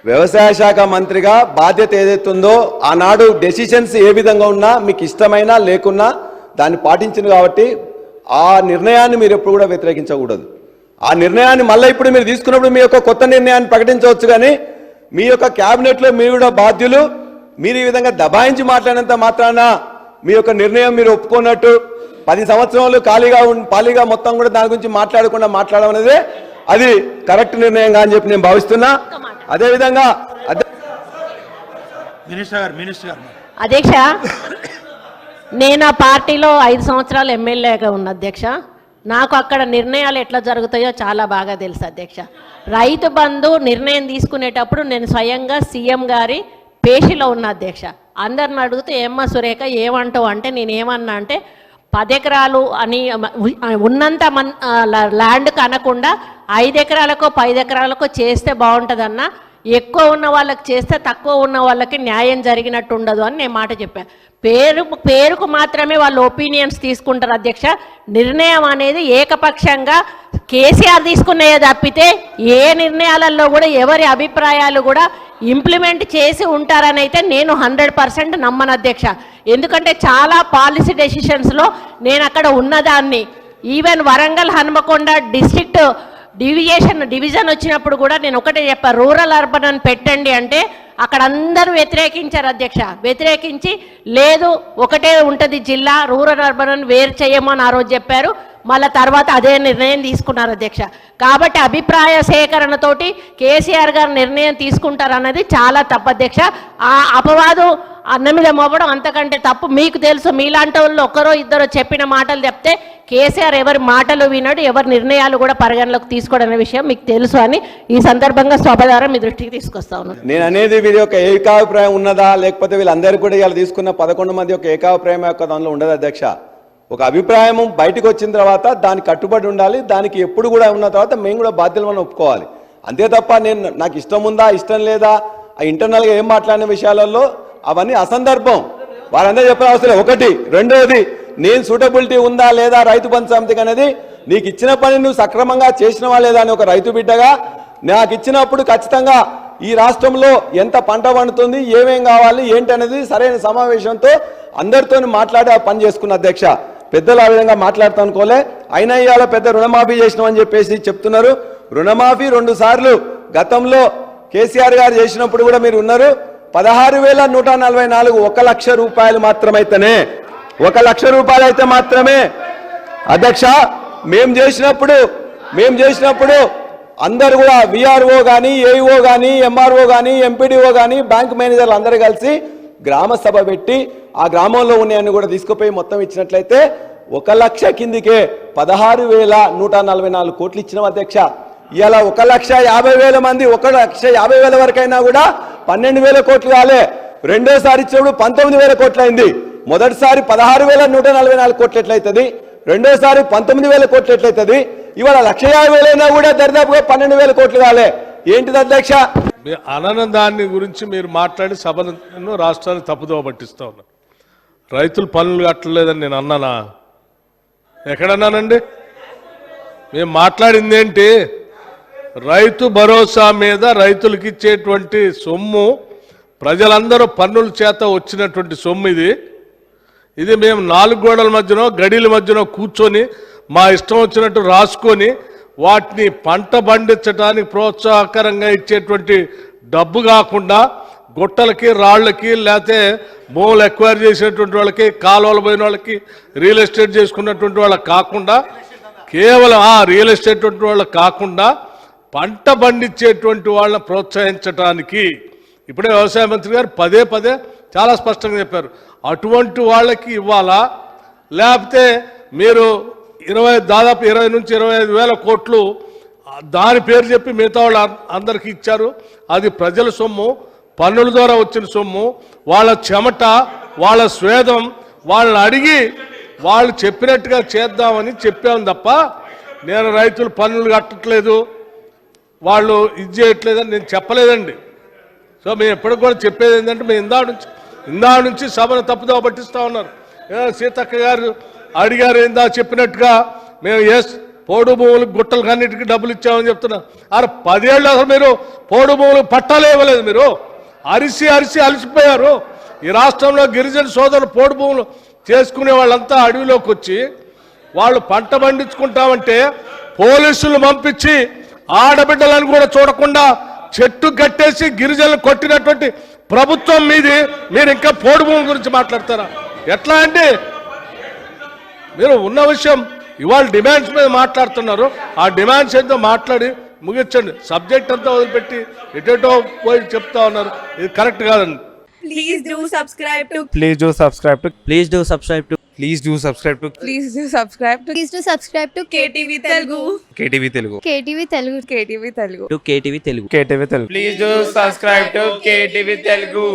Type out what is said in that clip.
వ్యవసాయ శాఖ మంత్రిగా బాధ్యత ఏదైతుందో ఆనాడు డెసిషన్స్ ఏ విధంగా ఉన్నా మీకు ఇష్టమైనా లేకున్నా దాన్ని పాటించింది కాబట్టి ఆ నిర్ణయాన్ని మీరు ఎప్పుడు కూడా వ్యతిరేకించకూడదు. ఆ నిర్ణయాన్ని మళ్ళీ ఇప్పుడు మీరు తీసుకున్నప్పుడు మీ యొక్క కొత్త నిర్ణయాన్ని ప్రకటించవచ్చు. కానీ మీ యొక్క క్యాబినెట్లో మీరు కూడా బాధ్యులు. మీరు ఈ విధంగా దబాయించి మాట్లాడినంత మాత్రాన మీ యొక్క నిర్ణయం మీరు ఒప్పుకున్నట్టు 10 సంవత్సరాలు ఖాళీగా మొత్తం కూడా దాని గురించి మాట్లాడకుండా మాట్లాడడం అనేది అది కరెక్ట్ నిర్ణయంగా అని చెప్పి నేను భావిస్తున్నా. అదేవిధంగా అధ్యక్ష, నేను ఆ పార్టీలో 5 సంవత్సరాలు ఎమ్మెల్యేగా ఉన్న అధ్యక్ష. నాకు అక్కడ నిర్ణయాలు ఎట్లా జరుగుతాయో చాలా బాగా తెలుసు అధ్యక్ష. రైతు బంధు నిర్ణయం తీసుకునేటప్పుడు నేను స్వయంగా సీఎం గారి పేషిలో ఉన్న అధ్యక్ష. అందరిని అడిగితే ఏమ్మా సురేఖ ఏమంటావు అంటే నేను ఏమన్నా అంటే 10 ఎకరాలు అని ఉన్నంత ల్యాండ్కి అనకుండా 5 ఎకరాలకో 10 ఎకరాలకో చేస్తే బాగుంటుందన్న. ఎక్కువ ఉన్న వాళ్ళకి చేస్తే తక్కువ ఉన్న వాళ్ళకి న్యాయం జరిగినట్టు ఉండదు అని నేను మాట చెప్పాను. పేరుకు మాత్రమే వాళ్ళు ఒపీనియన్స్ తీసుకుంటారు అధ్యక్ష. నిర్ణయం అనేది ఏకపక్షంగా కేసీఆర్ తీసుకునేది తప్పితే ఏ నిర్ణయాలలో కూడా ఎవరి అభిప్రాయాలు కూడా ఇంప్లిమెంట్ చేసి ఉంటారని అయితే నేను 100% నమ్మను అధ్యక్ష. ఎందుకంటే చాలా పాలసీ డెసిషన్స్లో నేను అక్కడ ఉన్నదాన్ని. Even Warangal Hanumakonda district division వచ్చినప్పుడు కూడా నేను ఒకటే చెప్పాను, రూరల్ అర్బన్ అని పెట్టండి అంటే అక్కడ అందరూ వ్యతిరేకించారు అధ్యక్ష. వ్యతిరేకించి లేదు ఒకటే ఉంటుంది జిల్లా, రూరల్ అర్బన్ అని వేరు చేయమని ఆ రోజు చెప్పారు. మళ్ళీ తర్వాత అదే నిర్ణయం తీసుకున్నారు అధ్యక్ష. కాబట్టి అభిప్రాయ సేకరణతోటి కేసీఆర్ గారు నిర్ణయం తీసుకుంటారన్నది చాలా తప్పు అధ్యక్ష. ఆ అపవాదు అన్న మీద మోపడం అంతకంటే తప్పు. మీకు తెలుసు, మీలాంటి వాళ్ళు ఒకరో ఇద్దరు చెప్పిన మాటలు చెప్తే కేసీఆర్ ఎవరి మాటలు వినడు, ఎవరి నిర్ణయాలు కూడా పరిగణలోకి తీసుకోవడం అనే విషయం మీకు తెలుసు అని ఈ సందర్భంగా సభ ద్వారా మీ దృష్టికి తీసుకొస్తా ఉన్నాను. నేను అనేది వీరి యొక్క ఏకాభిప్రాయం ఉన్నదా లేకపోతే వీళ్ళందరికీ కూడా ఇలా తీసుకున్న 11 మంది యొక్క ఏకాభిప్రాయం యొక్క దానిలో ఉండదు అధ్యక్ష. ఒక అభిప్రాయం బయటకు వచ్చిన తర్వాత దానికి కట్టుబడి ఉండాలి. దానికి ఎప్పుడు కూడా ఉన్న తర్వాత మేము కూడా బాధ్యతలను ఒప్పుకోవాలి. అంతే తప్ప నాకు ఇష్టం ఉందా ఇష్టం లేదా ఆ ఇంటర్నల్గా ఏం మాట్లాడిన విషయాలలో అవన్నీ అసందర్భం. వాళ్ళందరూ చెప్పిన అవసరం ఒకటి. రెండవది, నేను సూటబిలిటీ ఉందా లేదా రైతు బంధు సమితికి అనేది నీకు ఇచ్చిన పని నువ్వు సక్రమంగా చేసినవా లేదా అని ఒక రైతు బిడ్డగా నాకు ఇచ్చినప్పుడు ఖచ్చితంగా ఈ రాష్ట్రంలో ఎంత పంట పండుతుంది, ఏమేం కావాలి ఏంటి అనేది సరైన సమావేశంతో అందరితో మాట్లాడి ఆ పని చేసుకున్న అధ్యక్ష. పెద్దలు ఆ విధంగా మాట్లాడుతూ అనుకోలే. అయినా ఇవాళ పెద్ద రుణమాఫీ చేసినామని చెప్పేసి చెప్తున్నారు. రుణమాఫీ 2 సార్లు గతంలో కేసీఆర్ గారు చేసినప్పుడు కూడా మీరు ఉన్నారు. 16,144 1 లక్ష రూపాయలు మాత్రమైతేనే 1 లక్ష రూపాయలు అయితే మాత్రమే అధ్యక్ష మేము చేసినప్పుడు అందరు కూడా విఆర్ఓ కానీ ఏఈఓ కానీ ఎంఆర్ఓ కానీ ఎంపీడీఓ కానీ బ్యాంక్ మేనేజర్లు అందరూ కలిసి గ్రామ సభ పెట్టి ఆ గ్రామంలో ఉన్నాయని కూడా తీసుకుపోయి మొత్తం ఇచ్చినట్లయితే 1 లక్ష కిందికే 16,144 కోట్లు ఇచ్చినాం అధ్యక్ష. ఇలా 1,50,000 మంది 1,50,000 వరకైనా కూడా 12,000 కోట్లు కాలే. రెండోసారి ఇచ్చినప్పుడు 19,000 కోట్లు అయింది. మొదటిసారి 16,144 కోట్లు ఎట్లయితుంది, రెండోసారి 19,000 కోట్లు ఎట్లయితుంది, ఇవాళ 1,50,000 అయినా కూడా దరిదాపుగా 12,000 కోట్లు కాలే. ఏంటిది అధ్యక్ష? దాని గురించి మీరు మాట్లాడి సభను రాష్ట్రాన్ని తప్పుదోవ పట్టిస్తా ఉన్నారు. రైతులు పనులు కట్టలేదని నేను అన్నానా? ఎక్కడన్నానండి? మేము మాట్లాడింది ఏంటి? రైతు భరోసా మీద రైతులకు ఇచ్చేటువంటి సొమ్ము ప్రజలందరూ పన్నుల చేత వచ్చినటువంటి సొమ్ము ఇది మేము 4 గోడల మధ్యనో గడిల మధ్యనో కూర్చొని మా ఇష్టం వచ్చినట్టు రాసుకొని వాటిని పంట పండించడానికి ప్రోత్సాహకరంగా ఇచ్చేటువంటి డబ్బు కాకుండా గుట్టలకి రాళ్లకి లేకపోతే భూములు ఎక్వైర్ చేసినటువంటి వాళ్ళకి కాలువలు పోయిన వాళ్ళకి రియల్ ఎస్టేట్ చేసుకున్నటువంటి వాళ్ళకి కాకుండా కేవలం రియల్ ఎస్టేట్ వాళ్ళకి కాకుండా పంట పండించేటువంటి వాళ్ళని ప్రోత్సహించడానికి ఇప్పుడే వ్యవసాయ మంత్రి గారు పదే చాలా స్పష్టంగా చెప్పారు. అటువంటి వాళ్ళకి ఇవ్వాలా, లేకపోతే మీరు దాదాపు 20 నుంచి 25,000 కోట్లు దాని పేరు చెప్పి మిగతా వాళ్ళు అందరికీ ఇచ్చారు. అది ప్రజల సొమ్ము, పన్నుల ద్వారా వచ్చిన సొమ్ము, వాళ్ళ చెమట, వాళ్ళ స్వేదం, వాళ్ళని అడిగి వాళ్ళు చెప్పినట్టుగా చేద్దామని చెప్పాము తప్ప నేను రైతులు పన్నులు కట్టట్లేదు, వాళ్ళు ఇది చేయట్లేదని నేను చెప్పలేదండి. సో మేము ఎప్పటికి కూడా చెప్పేది ఏంటంటే మేము ఇందా నుంచి సభను తప్పుదోవ పట్టిస్తూ ఉన్నారు. సీతక్క గారు అడిగారు ఇందా చెప్పినట్టుగా మేము పోడు భూములకు గుట్టలకు అన్నిటికీ డబ్బులు ఇచ్చామని చెప్తున్నా. అరే 10 ఏళ్ళు అసలు మీరు పోడు భూములకు పట్టాలే ఇవ్వలేదు. మీరు అరిసి అలసిపోయారు. ఈ రాష్ట్రంలో గిరిజన సోదరులు పోడు భూములు చేసుకునే వాళ్ళంతా అడవిలోకి వచ్చి వాళ్ళు పంట పండించుకుంటామంటే పోలీసులు పంపించి ఆడబిడ్డలను కూడా చూడకుండా చెట్టు కట్టేసి గిరిజనులు కొట్టినటువంటి ప్రభుత్వం మీది. మీరు ఇంకా పోడు భూముల గురించి మాట్లాడతారా? ఎట్లా అండి? మీరు ఉన్న విషయం ఇవాళ డిమాండ్స్ మీద మాట్లాడుతున్నారు. ఆ డిమాండ్స్ ఏంటో మాట్లాడి ముగించండి. సబ్జెక్ట్ అంతా వదిలిపెట్టి ఎటో పోయి చెప్తా ఉన్నారు. ఇది కరెక్ట్ కాదండి. Please do subscribe to. Please do subscribe to. Please do subscribe to. Please do subscribe to. Please do subscribe to. Please do subscribe to KTV Telugu. KTV Telugu. KTV Telugu. KTV Telugu. To KTV Telugu. KTV Telugu. Please do subscribe to KTV Telugu.